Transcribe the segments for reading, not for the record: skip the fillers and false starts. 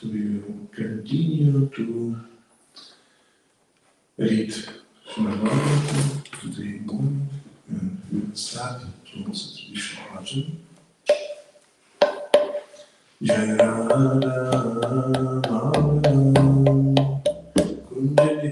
So we will continue to read Srimad Bhagavatam today morning, and we will start to also traditional bhajan. Jaya Radha Madhava Kunjali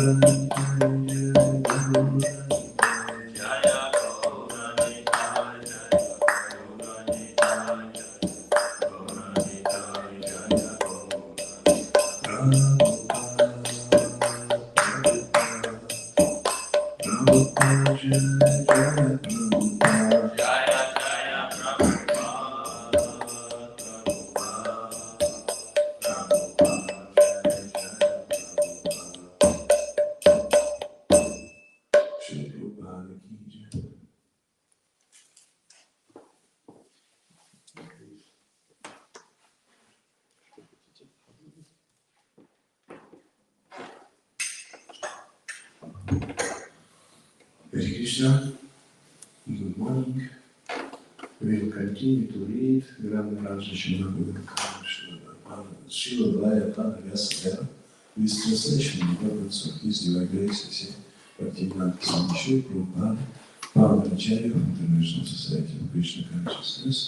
Hare Krishna, good morning. We will continue to read Grandmaraja Srimad Srila Bhagavatam Vyasa with translation in accordance of His Divine Grace, Bhaktivinoda Swami Srila Prabhupada, Founder Acharya of International Society of Krishna Consciousness.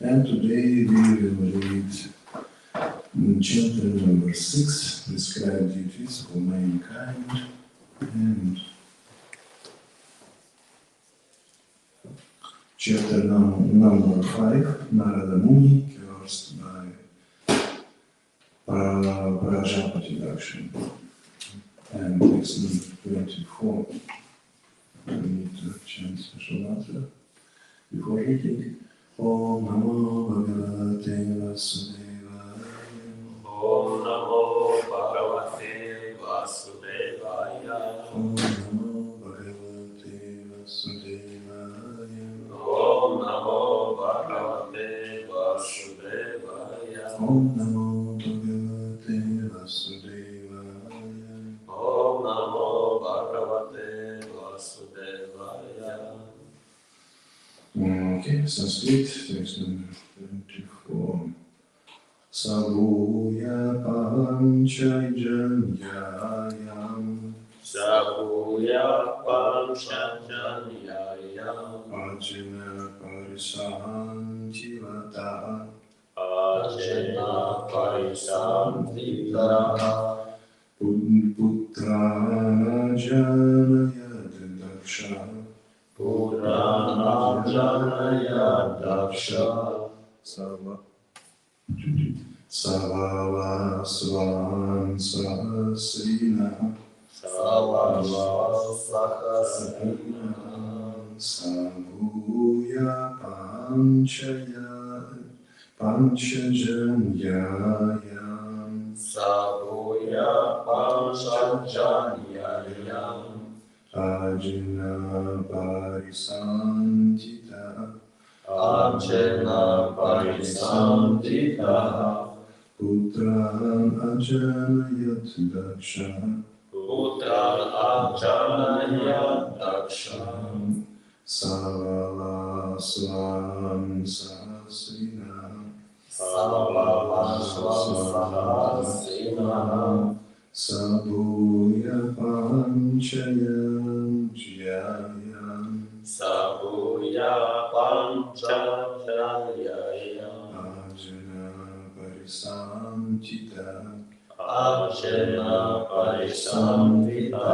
And today we will read chapter number 6, Describe Duties for Mankind, and chapter number 5, Narada Muni, cursed by Prajapati Dakshin. And text number 24. We need to chant special mantra before reading. Om Namo Bhagavate Vasudevaya. Om Namo Bhagavate Vasudevaya. Om Namo Bhagavate Vasudevaya. Om Namo Bhagavate Vasudevaya. Om Namo Bhagavate Vasudevaya. Om Namo Bhagavate Vasudevaya. Okay, Sanskrit, text number 24. Savuya Panchajanyayam Savuya Panchajanyayam Ajna Parisantivata Ajena Parisantita Putrana Janayad Daksha Purana Janaya Daksha Savavasvan Sahasrina Savavasahasrina Savuya Panchajanyayam Savuya Panchajanyayam Ajna Parisantita Ajena Parisantita Putran Ajanayat Daksha Putran Ajanayat Daksha Savavasvan Sahasrina Savavasvasahasrina Sabuya Panchayam Savuya Panchajanyayam Ajna Parisantita Ajena Parisantita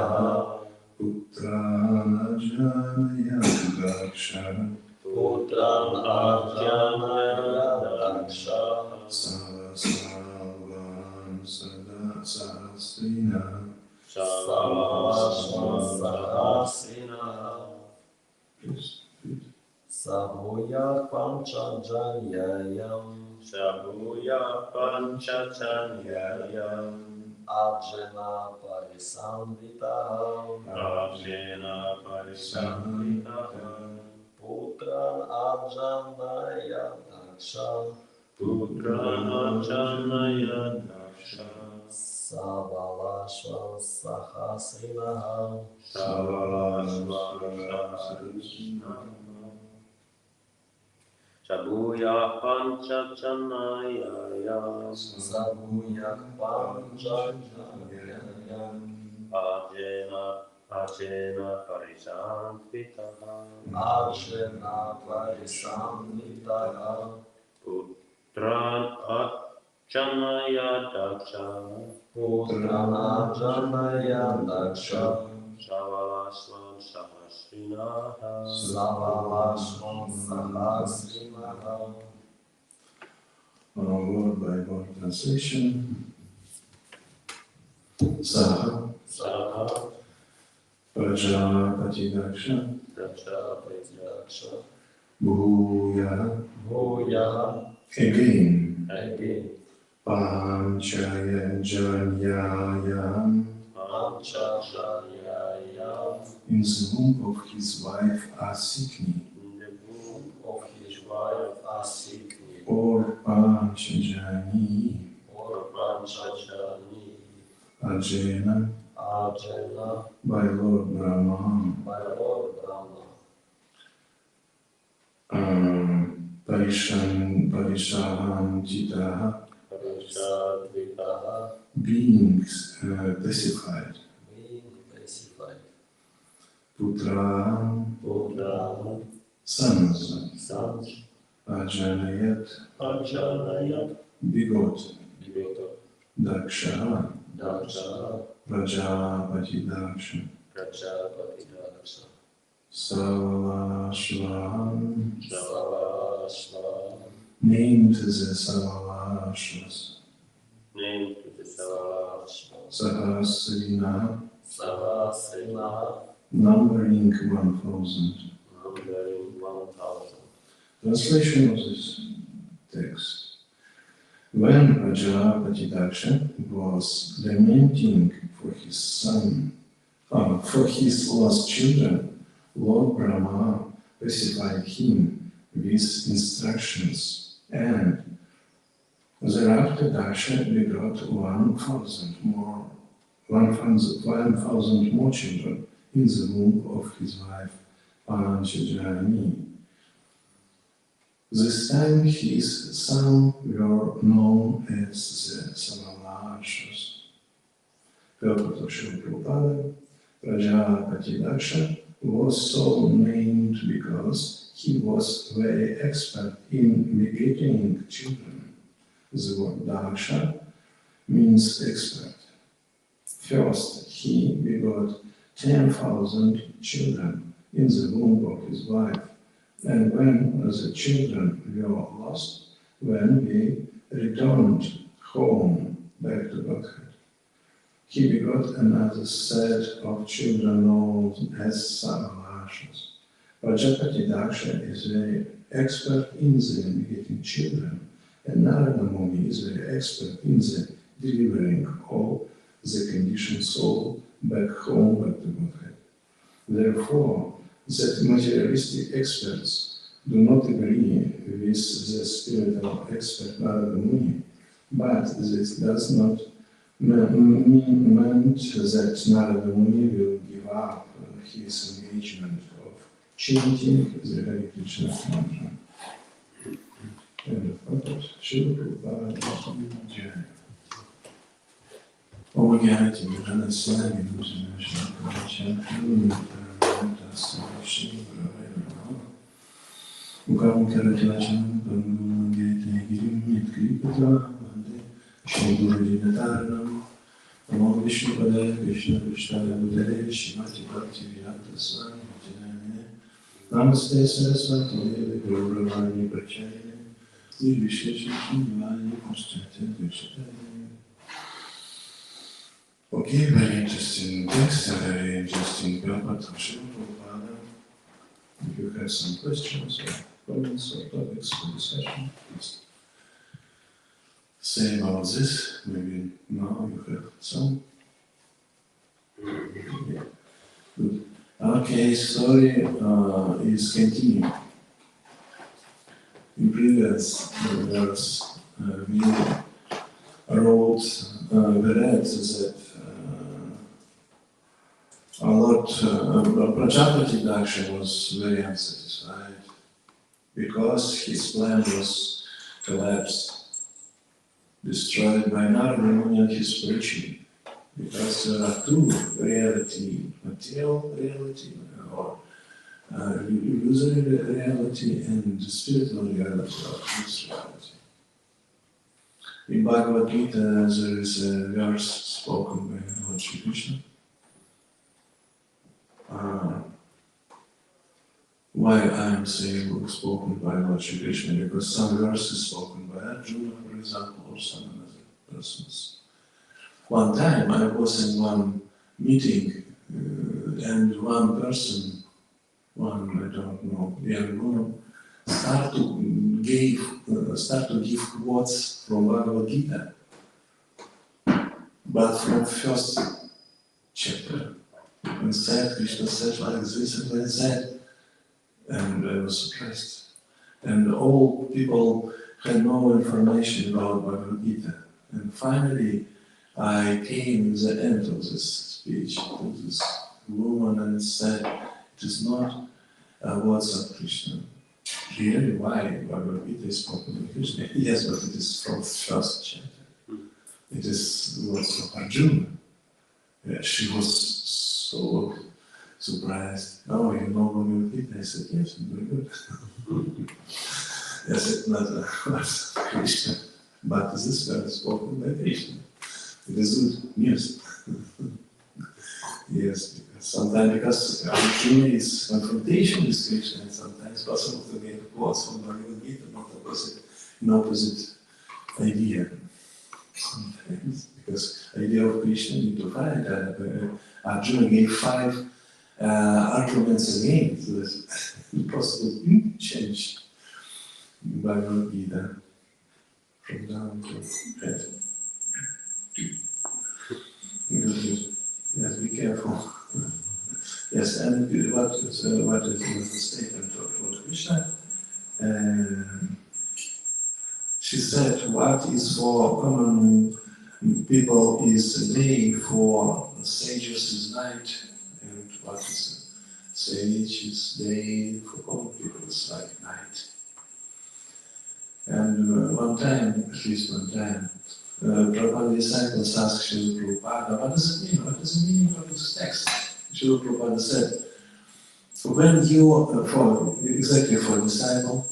Putran Ajanayat Daksha Putran Ajanayat Daksha Savasavan Sahasrina Savavasvasahasrina Please. Savuya Panchajanyayam Savuya Panchajanyayam Ajena Parisantita Ajena Parisantita Putran Ajanayat Daksha Putran Ajanayat Daksha Savavasvasahasrina Savavasvasahasrina Savuya Panchajanyayam Savuya Panchajanyayam Ajena Parisantita Ajena Parisantita Putran Janaya Daksha Putrana Janaya Daksha Savalasvan Sahasrinaha Savalasvam Sahasrinaha. Word by word translation. Saha Saha Prajapati Daksha Prajapati Daksha Bhuya Bhuya again Again Panchaya Janyaya Panchajanyaya in the womb of his wife Asikni in the womb of his wife Asikni or Panchajani or Panchajani Ajena Ajena by Lord Brahma by Lord Brahma Parishahamjitaha Parishadvitaha being pacified being pacified. Putra Putra sons Sons Ajanayat Panchalayat begot Begotten Daksha Daksha Prajapati Daksha Prajapati Daksha Savalashvam Savalasva named the Savalashvas named to the Savalasva Sahasrina Sahasrinaha numbering 1,000. numbering 1,000. Translation of this text. When Prajapati Daksha was lamenting for his son, for his lost children, Lord Brahma pacified him with instructions, and thereafter Daksha begot 1,000 more children in the womb of his wife Panchajani. This time his sons were known as the Savalashvas. Purport of Srila Prabhupada, Prajapati Daksha was so named because he was very expert in begetting children. The word Daksha means expert. First, he begot 10,000 children in the womb of his wife. And when the children were lost, when we returned home back to Godhead, he begot another set of children known as Savalashvas. Prajapati Daksha is very expert in the begetting children, and Narada Muni is very expert in the delivering all the conditioned soul back home, back to Godhead. Therefore, that materialistic experts do not agree with the spiritual expert Narada Muni, but this does not mean that Narada Muni will give up his engagement of chanting the Hare Krishna mantra. End of quote. Srila Prabhupada Jaya. Om Gyati Viranasya Vinusana Shankaracha Mukam Karatachan Bandhu Gete Girim Yitkripata Vande Shri Guru Dinataranam Namo Vishnu Padaya Krishna Krishnaya Budaya Shrimati Bhakti Vedanta Swami Bhajinamine Namaste Saraswati Devi Guru Ravani Prachayane Nirvishesha Shrimani Paschatya Dvishataye. Okay, very interesting text and very interesting purport of Srila Prabhupada. If you have some questions or comments or topics for discussion, please say about this. Maybe now you have some. Yeah. Good. Okay, story is continuing. In previous verse, we read that Lord Prajapati Daksha was very unsatisfied because his plan was collapsed, destroyed by Narada Muni and his preaching. Because there are two reality, material reality or illusory reality and the spiritual reality of this reality. In Bhagavad Gita, there is a verse spoken by Lord Shri Krishna. Why I am saying spoken by Lord Shri Krishna? Because some verses spoken by Arjuna, for example, or some other persons. One time I was in one meeting and one person, one I don't know, young woman, start to give quotes from Bhagavad Gita, but from first chapter. And said, Krishna said like this and like that, and I was surprised. And all people had no information about Bhagavad Gita. And finally, I came at the end of this speech to this woman and said, it is not words of Krishna. Really, why Bhagavad Gita is spoken by Krishna? Yes, but it is from the first chapter. It is words of Arjuna. Yeah, she was so surprised. Oh, you know Bhagavad Gita? I said, yes, very good. Yes, it's not words of Krishna, but this word is spoken by Krishna. It is good news. Yes, because Arjuna is confrontation with Krishna, and sometimes possible to get quotes from Bhagavad Gita, not an opposite idea. Sometimes, because idea of Krishna need to find Arjuna gave 5 arguments against this possible change Bhagavad Gita from down to head. Yes, be careful. Yes, and what is the statement of Lord Krishna? She said, what is for common people is a day, for sages is night, and what is a sage is day, for common people is like night. And one time, at least one time, Prabhupada disciples asked Srila Prabhupada, what does it mean? What is the meaning of this text? Srila Prabhupada said, when you, exactly for a disciple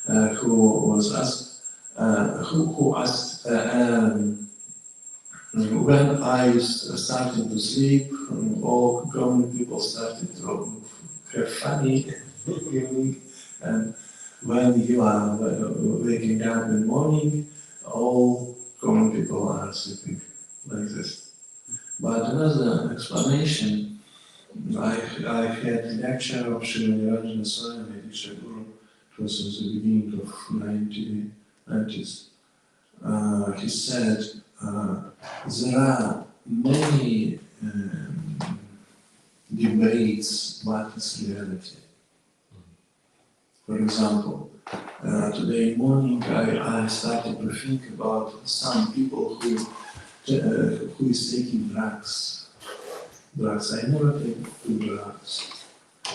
who was asked, who asked, when I started to sleep, all common people started to have funny feeling, and when you are waking up in the morning, all common people are sleeping like this. But another explanation, I had a lecture of Srimad Swami Diksha Guru, it was at the beginning of 1990s. He said, there are many debates what is reality. For example, today morning I started to think about some people who is taking drugs. I never take drugs.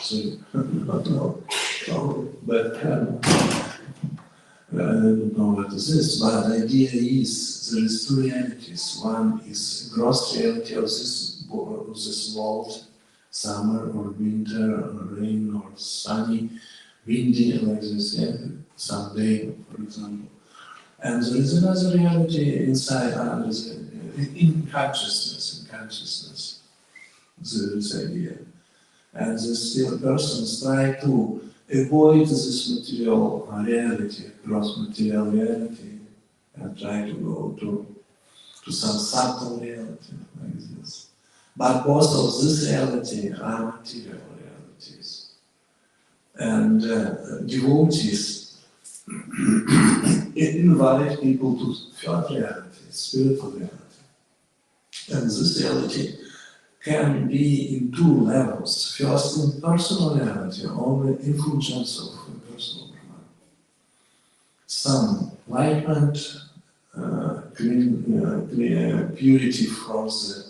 So, not know, but I don't know what is this, but the idea is there is 2 realities. One is gross reality of this world, summer or winter or rain or sunny, windy like this, some day, for example. And there is another reality inside, in consciousness. There is idea. And these persons try to avoid this material reality, gross material reality, and try to go to some subtle reality like this. But both of this reality are material realities. And devotees invite people to third reality, spiritual reality. And this reality can be in 2 levels. First, in personal reality, only influence of personal Brahman. Some enlightenment, purity from the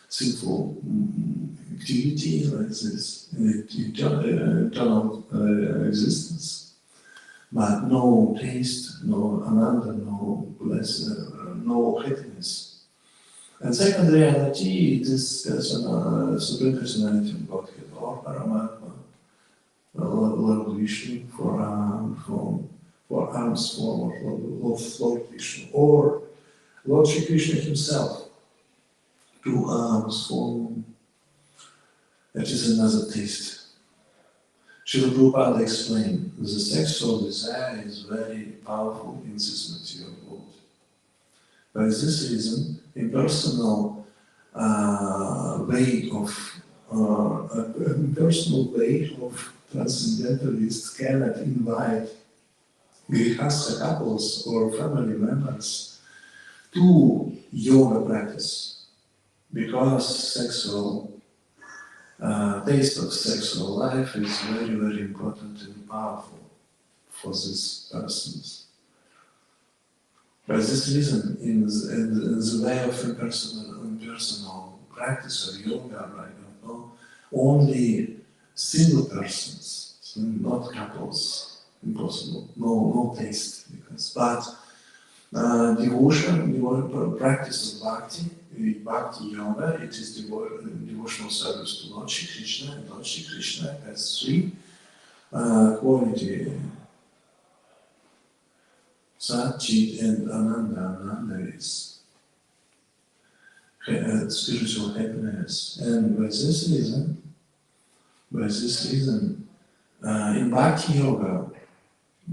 sinful activity, like this, eternal existence. But no taste, no ananda, no pleasure, no happiness. And second reality, it is Supreme Personality of Godhead, or Paramatma, Lord Vishnu, for arms forward, Lord Vishnu, or Lord Shri Krishna himself, 2 arms, 4, that is another taste. Srila Prabhupada explained the sexual desire is very powerful in this material world. By this reason, impersonal way of transcendentalists cannot invite grihastha couples or family members to yoga practice, because taste of sexual life is very, very important and powerful for these persons. By this reason, in the way of impersonal practice of yoga, right now, only single persons, so not couples, impossible, no taste, but devotion, practice of bhakti yoga, it is devotional service to Lord Shri Krishna, and Lord Shri Krishna has 3 quality: Sat, Chit, and Ananda. Ananda is spiritual happiness, and by this reason, in bhakti yoga,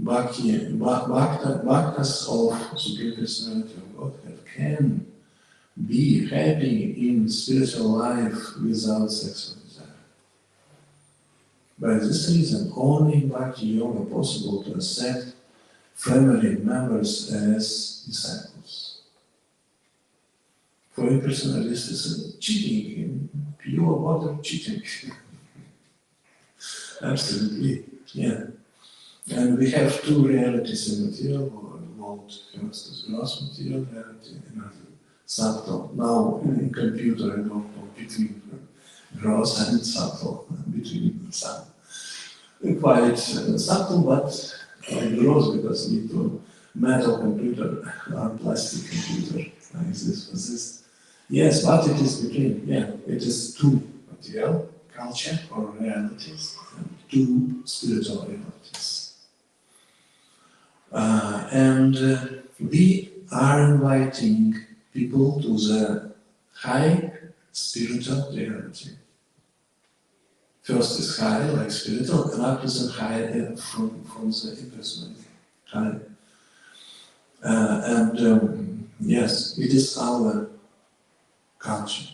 bhaktas of Supreme Personality of Godhead can be happy in spiritual life without sexual desire. By this reason, only in bhakti yoga possible to accept family members as disciples. For impersonalists, it's cheating, pure water cheating. Absolutely, yeah. And we have 2 realities in material world. First is gross material reality, another subtle. Now in computer I don't know between gross and subtle, between some. Quite subtle, but quite gross, because we need to metal computer or plastic computer like this for this. Yes, but it is between, it is 2 material, culture or realities, and 2 spiritual realities. We are inviting people to the high spiritual reality. First is high, like spiritual, and after the high from the impersonal high. Yes, it is our culture,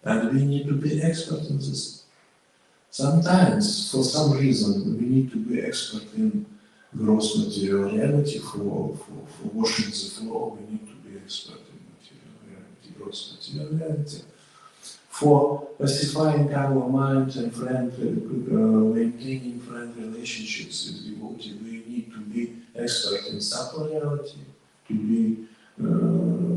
and we need to be expert in this. Sometimes, for some reason, we need to be expert in gross material reality. For washing the floor, we need to be expert in material reality, gross material reality. For pacifying our mind and maintaining friend relationships with devotee, we need to be expert in subtle reality,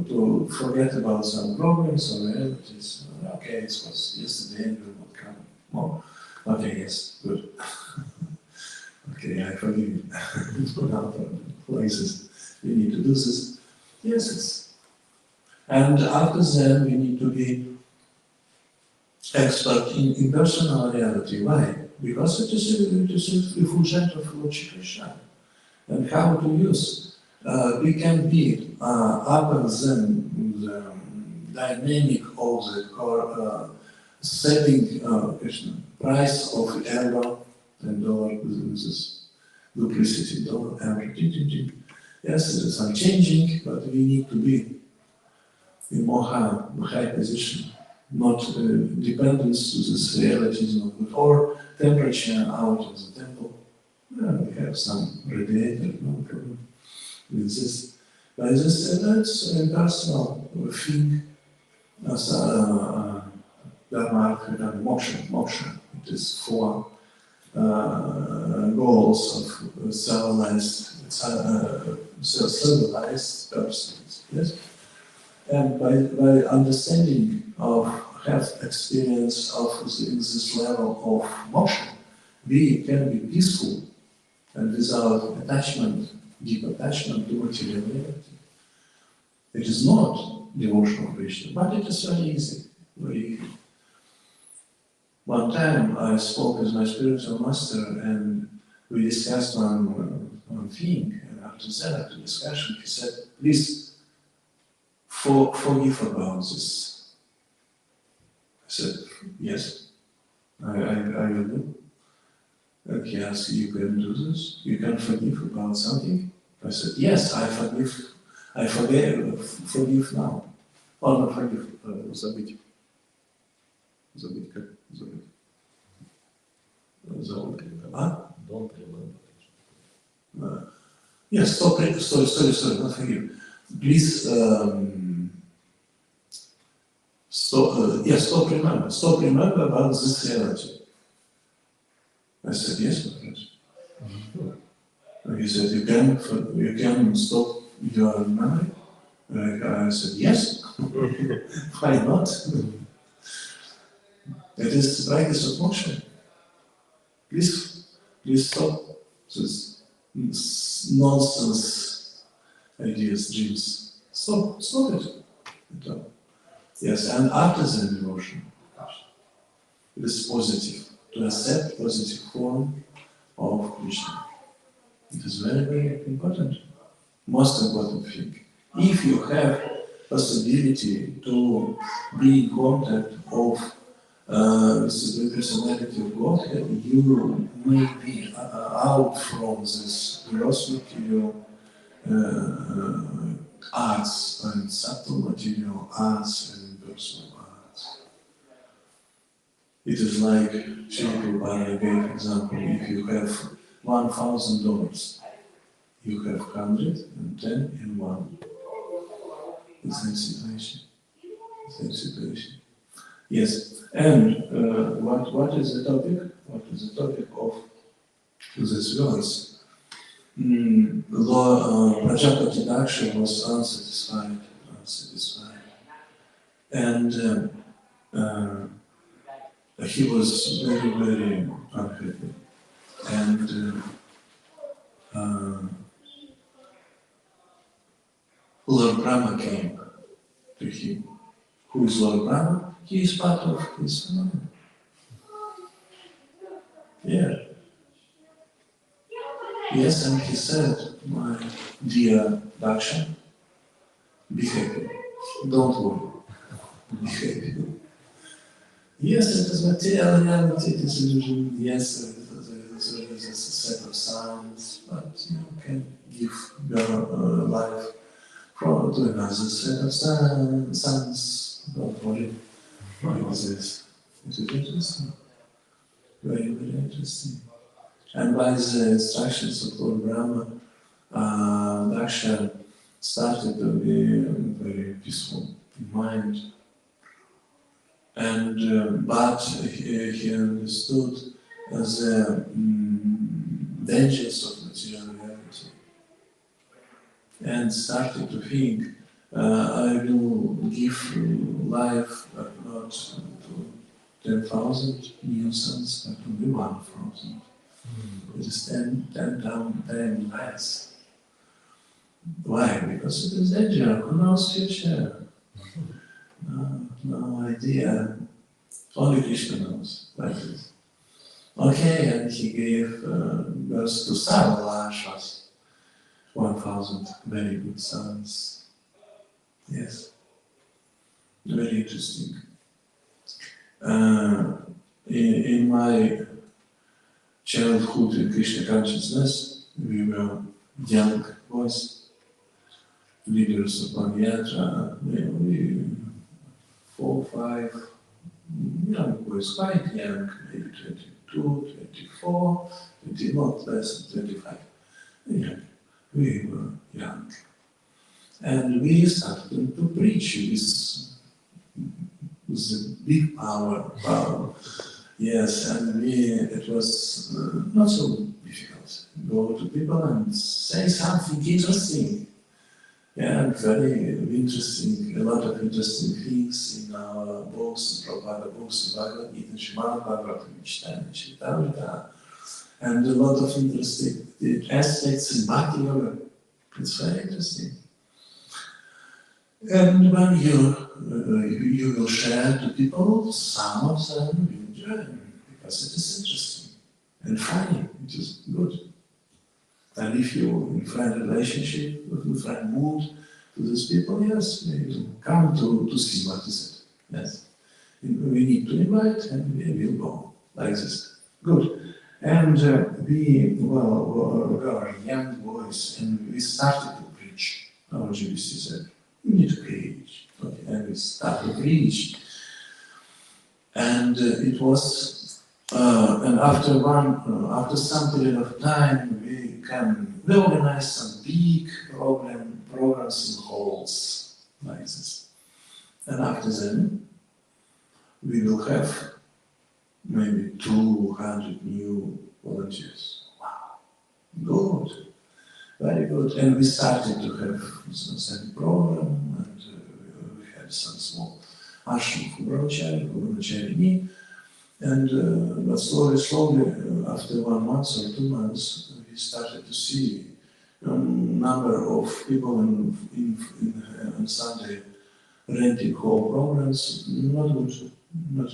to forget about some problems or realities. Okay, it was yesterday and will not come more. Okay, yes, good. Okay, I forgive you. Now, places we need to do this. Yes, and after that, we need to be expert in impersonal reality. Why? Because it is a reflection of Lord Shri Krishna, and how to use. We can be upper than the dynamic of the core setting price of euro and dollar within this duplicity dollar average. Yes, it is unchanging, but we need to be in more high position, not dependence to this realities of good, or temperature out of the temple. We have some radiator, no problem with this. By this, that's a personal thing as Dharma, moksha. It is 4 goals of civilized persons. Yes? And by understanding of, have experience of in this level of moksha, we can be peaceful and without attachment, deep attachment to material reality. It is not devotional Krishna, but it is very easy. Very easy. One time I spoke with my spiritual master and we discussed one thing, and after that, after discussion, he said, please forgive about this. I said, yes, I will do. And he asked, you can do this? You can forgive about something? I said, yes, I forgive. I forgive now. Oh, not forgive, забыть. Забыть как? Забыть. Забыть. А? Don't remember. Yes, sorry, not forgive. Please, stop remember about this reality. I said, yes, my friend. He said, you can stop your memory? I said, yes. Why not? It is the practice of motion. Please stop this nonsense ideas, dreams. Stop it. Yes, and after the devotion, it is positive, to accept positive form of Krishna. It is very, very important, most important thing. If you have possibility to be in contact with the personality of Godhead, you may be out from this gross material arts and subtle material arts and impersonal arts. It is like Srila Prabhupada gave example, if you have $1,000, you have 110 in one. The same situation. Yes, and what is the topic? What is the topic of this verse? Prajapati Daksha was unsatisfied, and he was very, very unhappy. And Lord Brahma came to him. Who is Lord Brahma? He is part of his family. Yeah. Yes, and he said, my dear Daksha, be happy. Don't worry. Be happy. Yes, it is material reality, it is illusion. Yes, there is a set of sounds, but you can give your life to another set of sounds. Don't worry. Like this. It is interesting. Very, very interesting. And by the instructions of Lord Brahma, Daksha started to be very peaceful in mind. And but he understood the dangers of material reality and started to think, I will give life not to 10,000 new sons, but only 1,000. It is 10 times less. Why? Because it is danger. Who knows future? No idea. Only Krishna knows like this. Okay, and he gave birth to Sarvalashas, 1,000 very good sons. Yes, very interesting. In my childhood in Krishna consciousness, we were young boys, leaders of one yatra, we 4, 5, young boys, quite young, maybe 22, 24, not less than 25. Yeah, we were young. And we started to preach with a big power. Yes, and it was not so difficult. Go to people and say something interesting. Yeah, and very interesting, a lot of interesting things in our books, Prabhupada books, in Bhagavad Gita, Srimad, Bhagavatam, Chaitanya, and a lot of interesting aspects in Bhakti Yoga. It's very interesting. And when you will share to people, some of them will join, because it is interesting and funny, it is good. And if you in friend relationship, in friend mood, to these people, yes, they come to see what is it. Yes. We need to invite and we will go like this. Good. And we were young boys and we started to preach. Our GBC said, we need to preach. Okay. And we started to preach. And it was, and after some period of time, we organize some big programs in halls like this. And after them, we will have maybe 200 new volunteers. Wow, good, very good. And we started to have some program, and we had some small ashram for brahmachari, and but slowly, after 1 month or 2 months, we started to see a number of people on Sunday renting whole programs, not good, not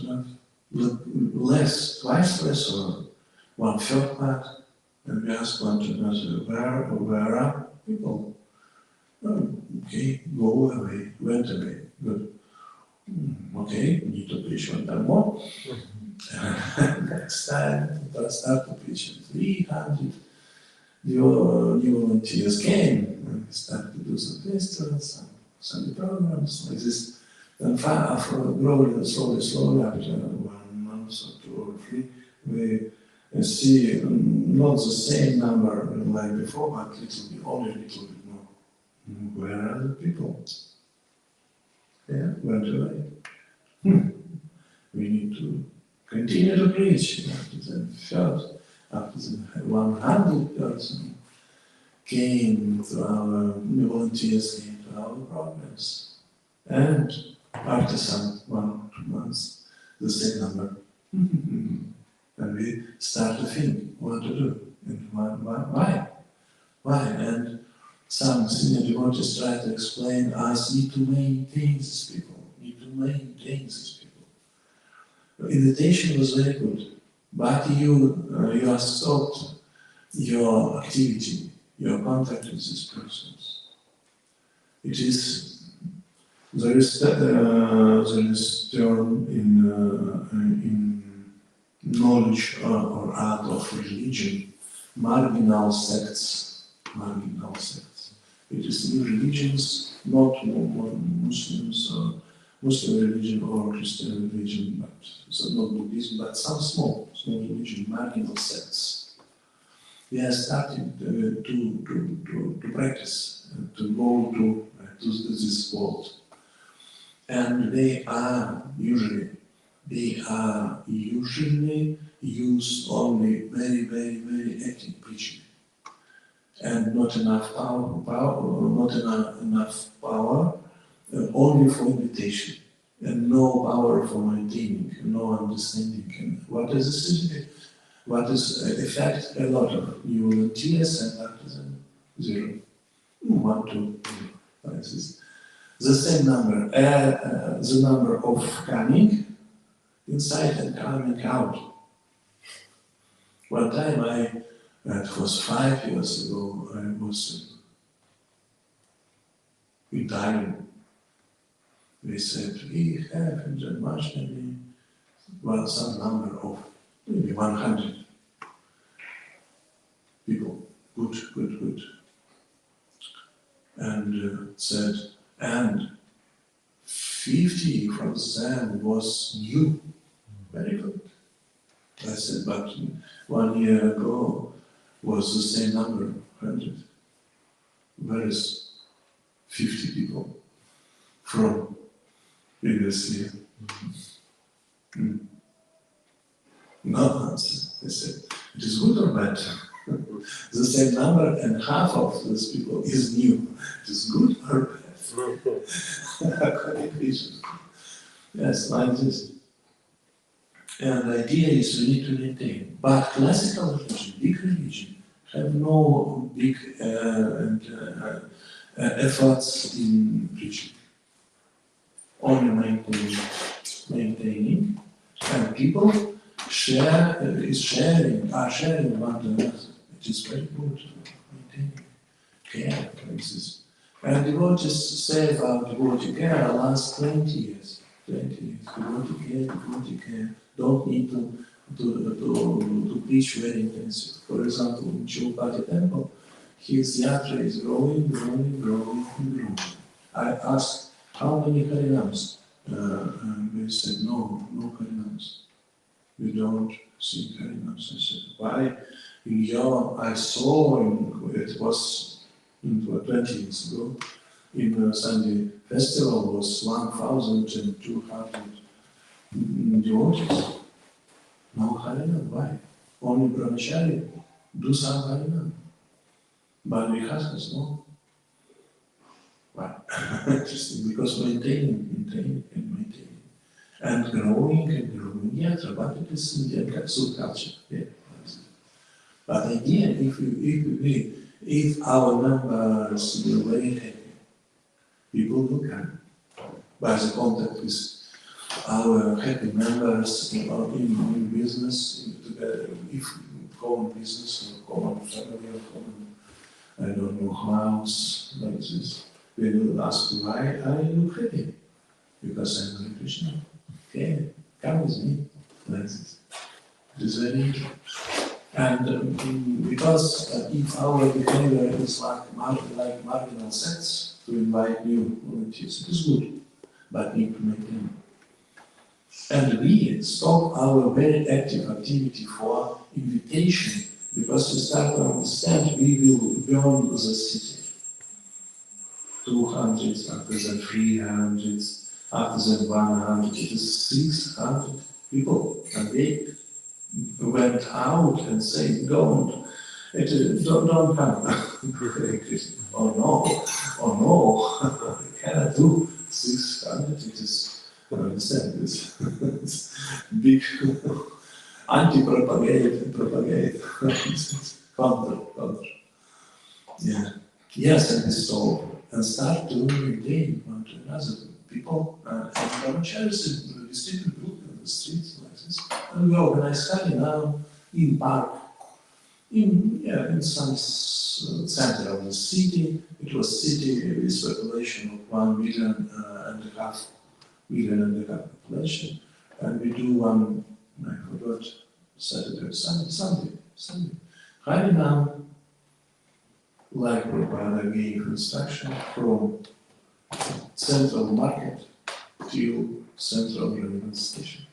less, twice less, or 1/3 part. And we asked one to another, where are people? Okay, go away, went away. Good. Okay, need to preach one time more. Next time, we start to preach. 300 new volunteers came, and we started to do some festivals, some programs like this. And growing slowly, after 1 month or 2 or 3, we see not the same number like before, but only a little bit more. Where are the people? Yeah, went away. We need to continue to preach. After the first, after the 100 person came to our volunteers, came to our programs. And after some 1 or 2 months, the same number. And we start to think what to do and why. And some senior devotees try to explain us need to maintain these people, Invitation was very good, but you have stopped your activity, your contact with these persons. It is there is term in knowledge or art of religion, marginal sects. It is new religions, not Muslims or Muslim religion or Christian religion, but so not Buddhism, but some small religion, marginal sects. We are starting to practice, to go to this world. And they are usually use only very active preaching, and not enough power, only for invitation, and no power for maintaining, no understanding. And what is the what is effect? A lot of new volunteers, and after them 0, 1, 2, like this. The same number, the number of coming inside and coming out. One time it was 5 years ago, I was in Thailand. We said, we have in Janmashtami some number of maybe 100 people, good. And said, and 50 from them was new. Very good. I said, but 1 year ago was the same number, 100. Where is 50 people from previous year? No answer. I said, it is good or bad? The same number and half of those people is new. It is good or bad? Yes, like this. And the idea is we need to maintain. But classical religion, big religion, have no big efforts in preaching. Only maintaining, and people are sharing one another. It is very good, maintaining care, like this. And devotees say about devotee care last 20 years. 20 years. Devotee care. Don't need to preach very intensive. For example, in Chilpati temple, his yatra is growing. I asked, how many Harinams? They said, no Harinams. We don't sing Harinams. I said, why? I saw, it was 20 years ago, in the Sunday festival was 1,200 devotees. No Harinam, why? Only Brahmachari do some Harinam. But we husbands, no. Why? Interesting, because maintaining. And growing, yatra, but it is Indian subculture. Yeah. But again, if our members will very happy, people will come. By the contact with our happy members in business, together, if common business or common family or common, I don't know, house, like this, we will ask why are you happy? Because I'm Hare Krishna. Okay, come with me, like this. It is very interesting. And because if our behavior is like marginal sects to invite new volunteers, it is good, but need to maintain. And we stop our very active activity for invitation because we start to understand we will burn the city. 200, after that 300, after that 100, it is 600 people, and they went out and said, don't come. Oh no, I cannot do 600, it is, I understand this, it's big anti-propagate, counter. Yeah. Yes, and we stop and start to maintain one to another people and brahmacharis distribute book in the streets like this. And we organize Harinam in park, in some center of the city. It was city with population of 1.5 million population, and we do one, I forgot, Saturday or Sunday. Harinam, like Prabhupada gave instruction from central market to central railway station.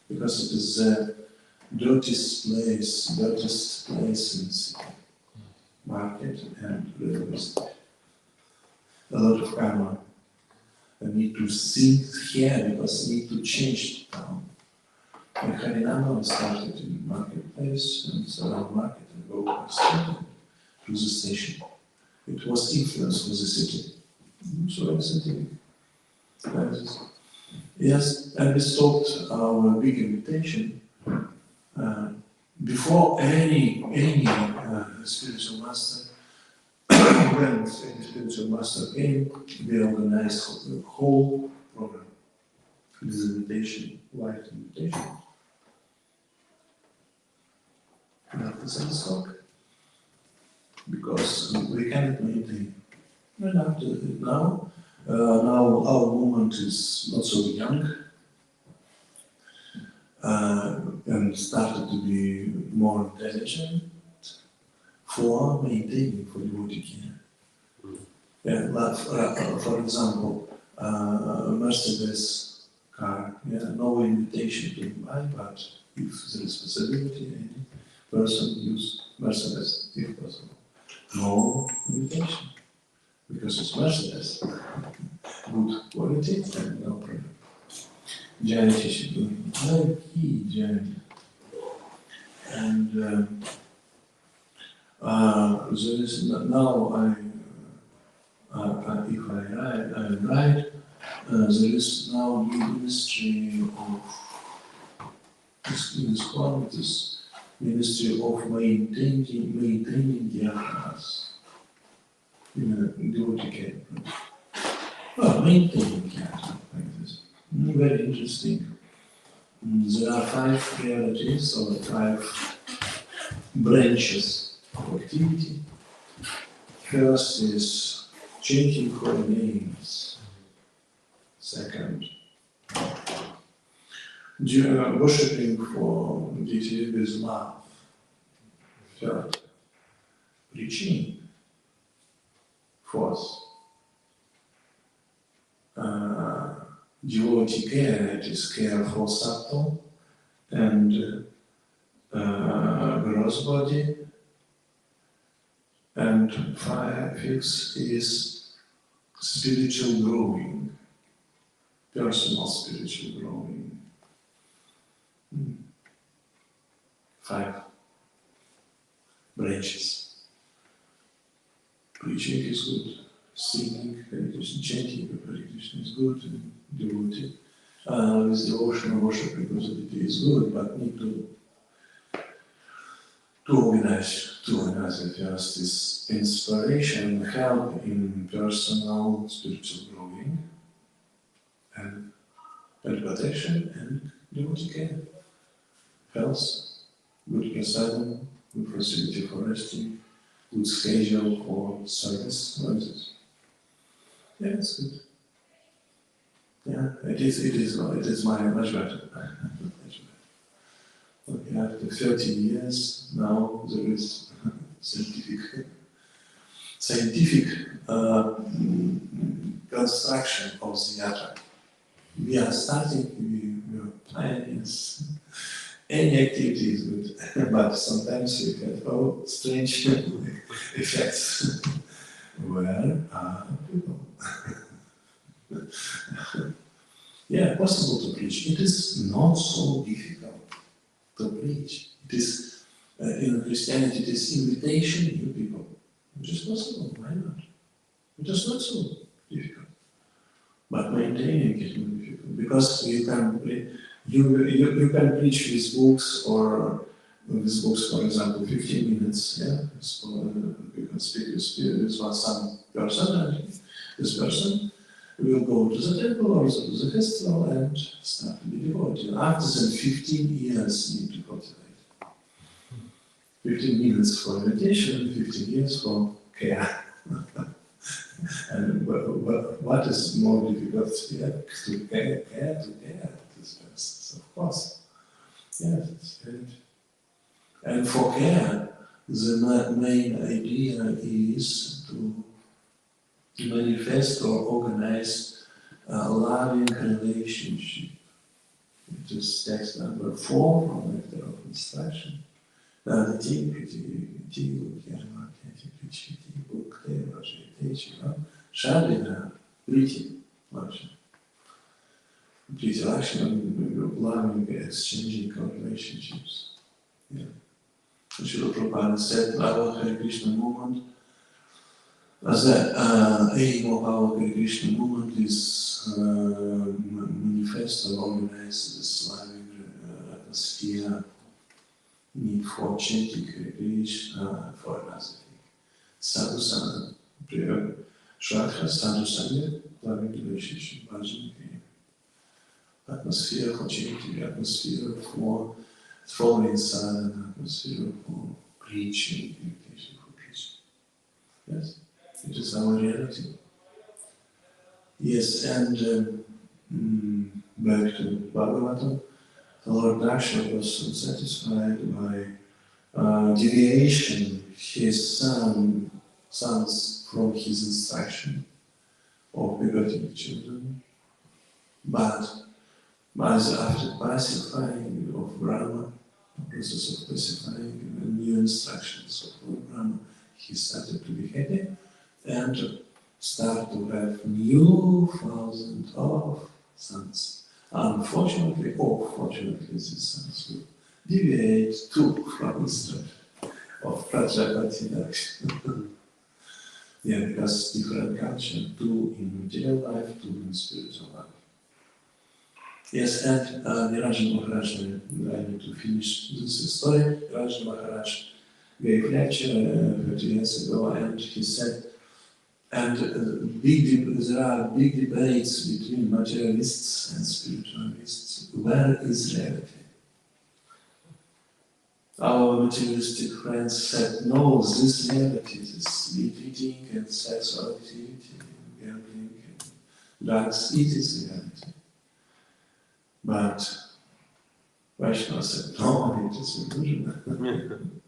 Because it is the dirtiest place in the city. Market and railway station. A lot of karma. I need to think here because I need to change the town. And Harinama started in marketplace and around market and go to the station. It was influence for the city. So everything. Yes, and we stopped our big invitation before any spiritual master. When any spiritual master came, we organized the whole program. This invitation, light invitation. And after some stock. Because we cannot maintain. And after now our movement is not so young and started to be more intelligent for maintaining for devotee care. Yeah, like, for example, Mercedes car, no invitation to buy, but if there is possibility, any person use Mercedes if possible. No invitation, because it's Mercedes. Good quality and no problem. Jai Shishibun, Jai. And there is now if I'm right, there is now new ministry of this qualities. Ministry of maintaining yatras in a devotee camp. Well, maintaining yatra like this. Very interesting. There are 5 realities or 5 branches of activity. First is chanting holy names. Second, worshipping for deity with love. Third, preaching. Fourth, devotee care, it is care for subtle and gross body. And fifth is spiritual growing, personal spiritual growing. 5 branches. Preaching is good, singing, Hare Krishna, chanting Hare Krishna is good, and devotee. With devotional worship because it is good, but need to organize it. First is inspiration, help in personal spiritual growing, and protection and devotee care. Health, good prasadam, good facility for resting, good schedule for service. What is it? Yeah, it's good. Yeah, it is much better. Okay, after 30 years, now there is scientific construction of the yatra. We are starting, we are planning. Any activity is good, but sometimes we have strange effects. Where are people? Yeah, possible to preach. It is not so difficult to preach. It is, in Christianity, it is invitation to people. It is possible, why not? It is not so difficult. But maintaining it is more difficult, because you can preach with books, or with books, for example, 15 minutes, yeah? So, you can speak with some person, and this person will go to the temple or to the festival and start to be devoted. After that, 15 years need to cultivate. 15 minutes for meditation, 15 years for care. And what is more difficult? Yeah, to care this person, so of course. Yes, it's good. And for care, the main idea is to manifest or organize a loving relationship. It is text number 4 from Nectar of Instruction. Shadina, pretty action, loving, exchanging relationships. Yeah. Srila Prabhupada said, our Hare Krishna movement, as the aim of our Hare Krishna movement is manifest or organize this loving atmosphere, need for chanting Hare Krishna, for another thing. Sadhu Sangha, Shraddha, Sadhu Sangha, loving relationship, bhajan, atmosphere for chanting, atmosphere for following sadhana, atmosphere for preaching, invitation for preaching. Yes, it is our reality. Yes, and back to Bhagavatam, the Lord Daksha was satisfied by deviation his sons from his instruction of begetting children, but after pacifying of Brahma, the process of pacifying and new instructions of Brahma, he started to be happy and start to have new thousand of sons. Unfortunately, or fortunately, these sons will deviate too from instruction of Prajapati Daksha. Yeah, because different culture, two in material life, two in spiritual life. Yes, and Nirajan Maharaj, I need to finish this story. Nirajan Maharaj gave lecture 30 years ago, and he said, and there are big debates between materialists and spiritualists. Where is reality? Our materialistic friends said, no, this reality, this eating and sexual activity, gambling and drugs, it is reality. But Vaishnava said, no, it is illusion.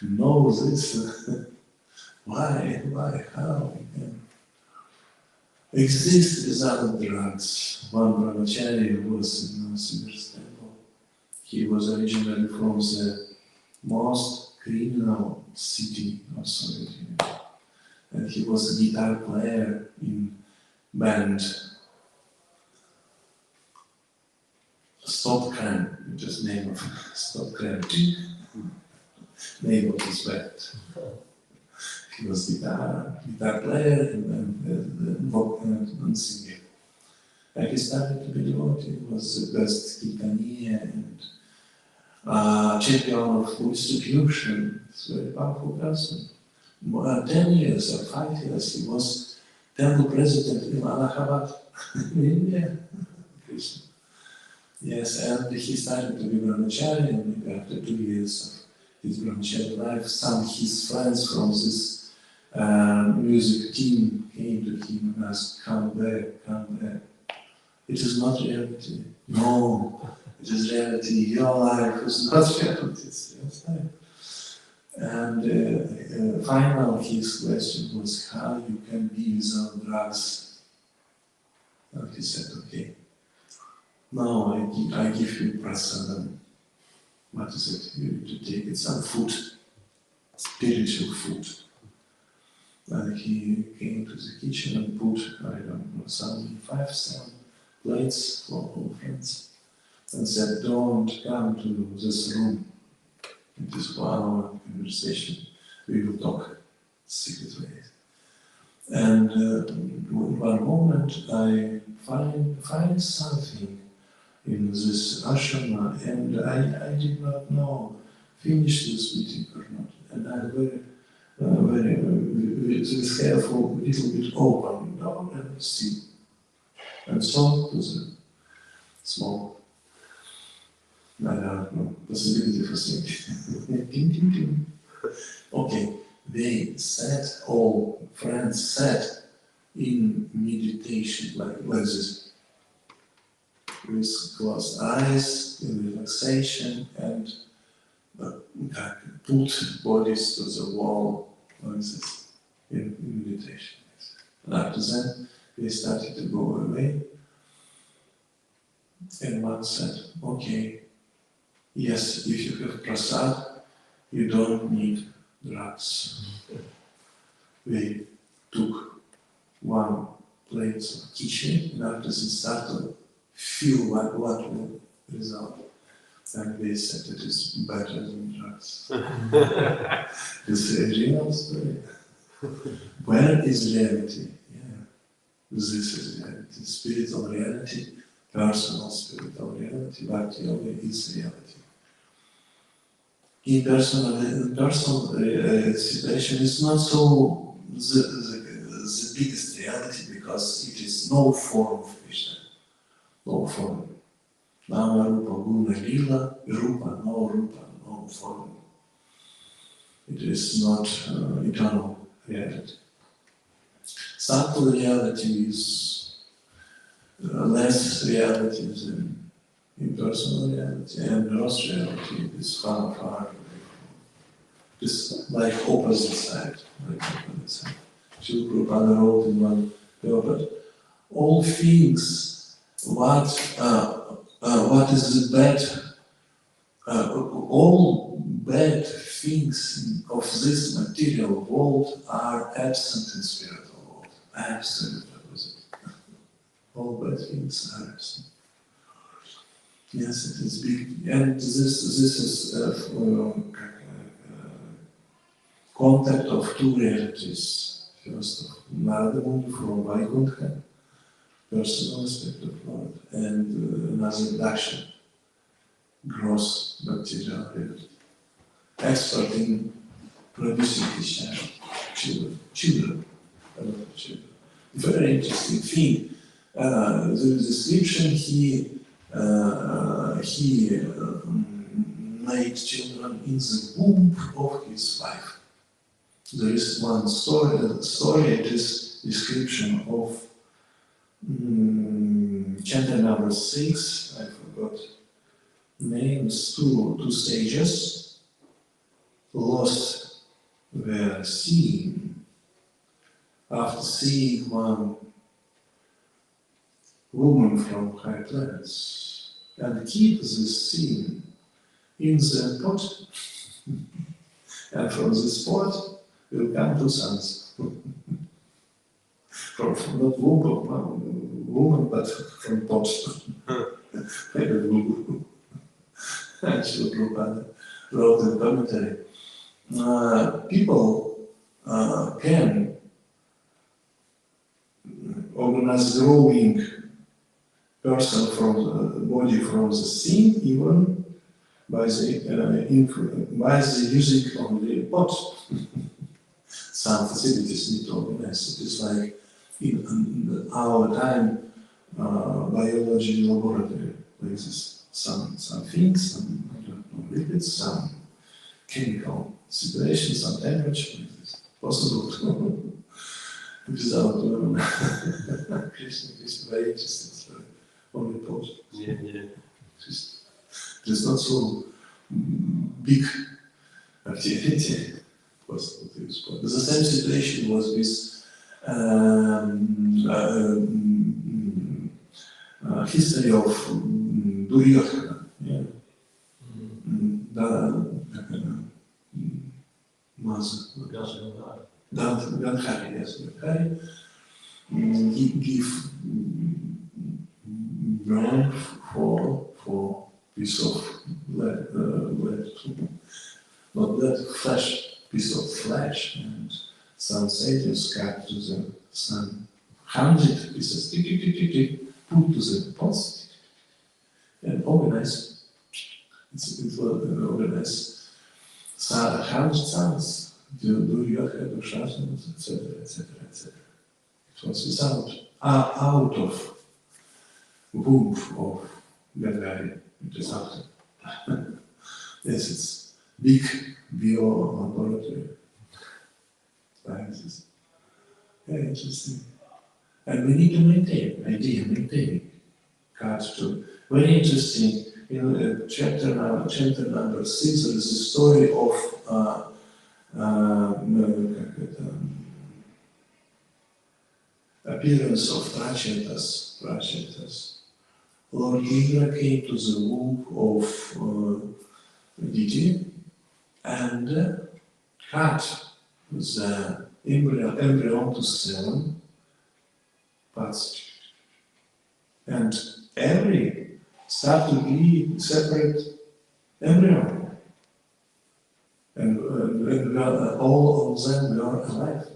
No, this, why, how we can exist without drugs? One brahmachari was in Siddhar's temple. He was originally from the most criminal city of Soviet Union. And he was a guitar player in band Stop Crime, which is name of Stop Crime, name of his band. He was guitar player and singer. And he started to be devotee. He was the best kirtaniya and champion of institution. He's a very powerful person. 10 years or 5 years he was temple president in Allahabad, in India. Yes, and he started to be brahmachari, and after 2 years of his brahmachari life, some of his friends from this music team came to him and asked, come back, come back. It is not reality. No, it is reality. Your life is not reality, it's your life. And finally his question was how you can be without drugs. And he said, okay, now I give you prasadam. What is it? You need to take it, some food, spiritual food. And he came to the kitchen and put, I don't know, some 5-7 plates for all friends. And said, don't come to this room. It is 1 hour conversation. We will talk secret ways. And in one moment I find something in this ashrama, and I did not know finish this meeting or not. And I very with careful, little bit open down and see. And so to the small, I don't know, possibility for thinking. Okay, they sat, all friends sat in meditation like this, with closed eyes, in relaxation, and put bodies to the wall like this, in meditation. And after that, they started to go away, and one said, okay, yes, if you have prasad, you don't need drugs. We took 1 plate of khichdi, and after this started feel what will result. And they said it is better than drugs. This is a real story. Where is reality? Yeah. This is reality. Spiritual reality, personal spiritual reality, bhakti yoga is reality. In personal situation is not so the biggest reality, because it is no form of Krishna, no form. Nama, Rupa, Guna, Lila, Rupa, no form. It is not eternal reality. Subtle reality is less reality than impersonal reality, and gross reality is far, far away from. It's like opposite side, Srila Prabhupada wrote in one paper, all things, what is the bad, all bad things of this material world are absent in spiritual world. Absolute opposite. All bad things are absent. Yes, it is big, and this is contact of 2 realities. First of Narada Muni from Vaikuntha, personal aspect of Lord, and another Daksha, gross material reality. Expert in producing his children. Very interesting thing. The description he made children in the womb of his wife. There is one story, it is description of chapter number 6, I forgot names, two stages. Lost were seen after seeing one woman from high planets and keep this scene in the pot, and from this pot will come two sons. From not woman, but from pot. Actually, Prabhupada wrote in the commentary, people can organize growing person from the body from the scene even by the using of the pot. Some facilities need to organize. It is like in our time biology laboratory, like this. Some things, some liquids, some chemical situation, some temperature, like this. Possible without Krishna, very interesting story. Only pot. Yeah. It is not so big activity. Possible to use pot. The same situation was with history of Duryodhana. Yeah. Gandhari, yes, Gandhari. He give brand for piece of lead, not lead, flesh, piece of flesh, and some sages cut to the sun 100 pieces, put to the pots, and organize. It will organize 100 sons. Do you have a Shasana, etc., etc., etc. It was without, out of womb of Gandhari. It is after. Yes, it's big bio laboratory. Like this. Very interesting. And we need to maintain cards too. Very interesting. In chapter number 6, there is a story of appearance of Prachetas. Lord Indra came to the womb of Diti and cut the embryo to 7 parts. And every start to be separate embryo. And all of them were alive.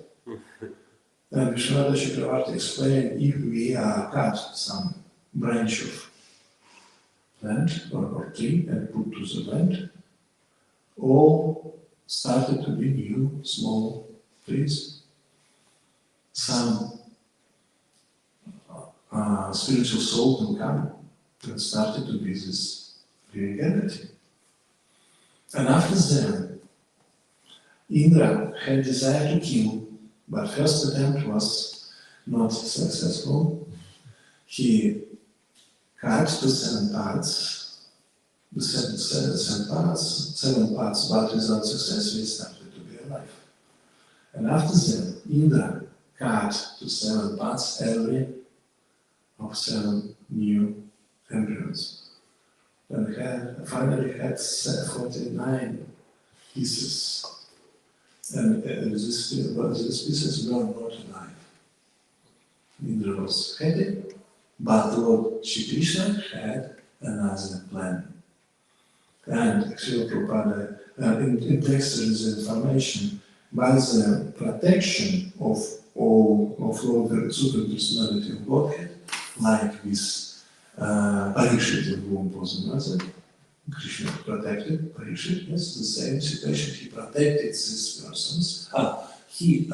And Vishnada Chakravarti explained, if we are cut some branch of plant or tree and put to the land, all started to be new, small trees. Some spiritual soul can come and started to be this living entity. And after that, Indra had desire to kill, but first attempt was not successful. He cut to 7 parts, the 7 parts, but without success, he started to be alive. And after that, Indra cut to 7 parts every of 7 new embryos. And finally had 49 pieces. And these pieces were not alive. Indra was happy, but Lord Shri Krishna had another plan. And Srila Prabhupada, in text there is information, by the protection of all of Lord Super Personality of Godhead, like this Parikshit in womb was another, Krishna protected Parikshit, yes, the same situation, he protected these persons. He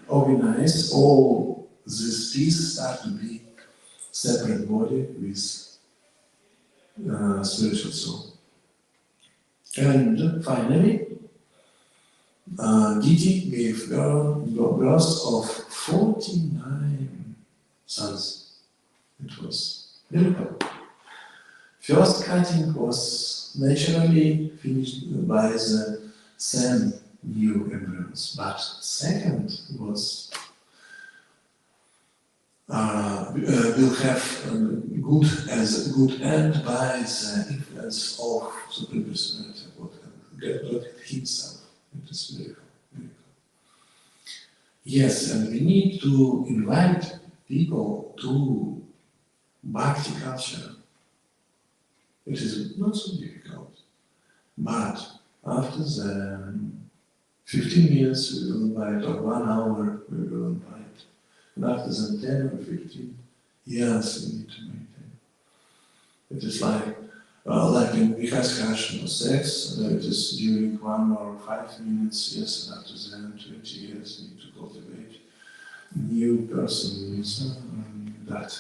organized all these pieces start to be separate body with spiritual soul. And finally, Giti gave birth of 49 sons. It was miracle. First cutting was naturally finished by the 10 new embryos, but second was will have good end by the influence of the previous God himself. It is miracle. Yes, and we need to invite people to Bhakti culture. It is not so difficult. But after the 15 minutes we will invite, or 1 hour we will invite. And after the 10 or 15 years we need to maintain. It is like in Vihaskarshana sex, it is during 1 or 5 minutes, yes, and after then 20 years we need to cultivate new person, new son, that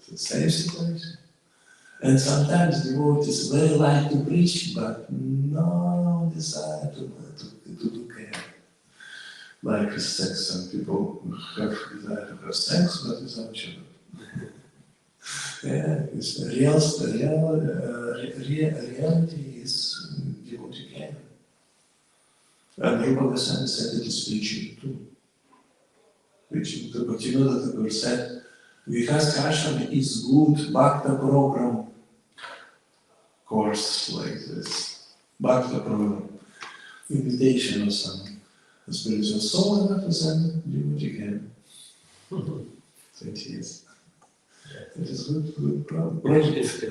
the same situation. And sometimes devotees very like to preach, but no desire to do care. Like with sex, some people have desire to have sex, but without children. Yeah, it's reality is devotee care. And Prabhu said it is preaching too. Preaching too, but you know that the Guru said, Vihaskarshana is good bhakta program course like this. Bhakta program. Invitation of some spiritual soul and represent devotee care. 20 years. It is good project.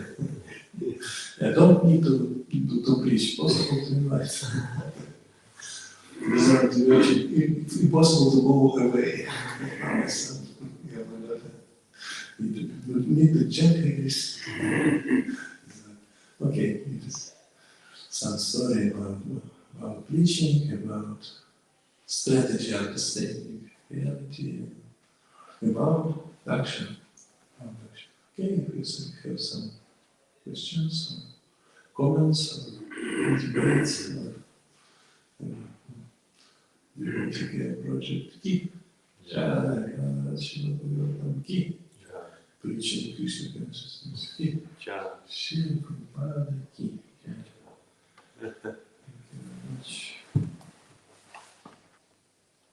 I don't need to preach, possible to invite. Without devotee, it's impossible to go away. My son, yeah, my daughter. Need to gently this. Okay, it is some story about preaching, about strategy, understanding reality, about action. Okay, if you have some questions or comments or debates or devotee project, keep. Keep. Preaching Krishna consciousness. Keep. Shiva Prabhupada, keep.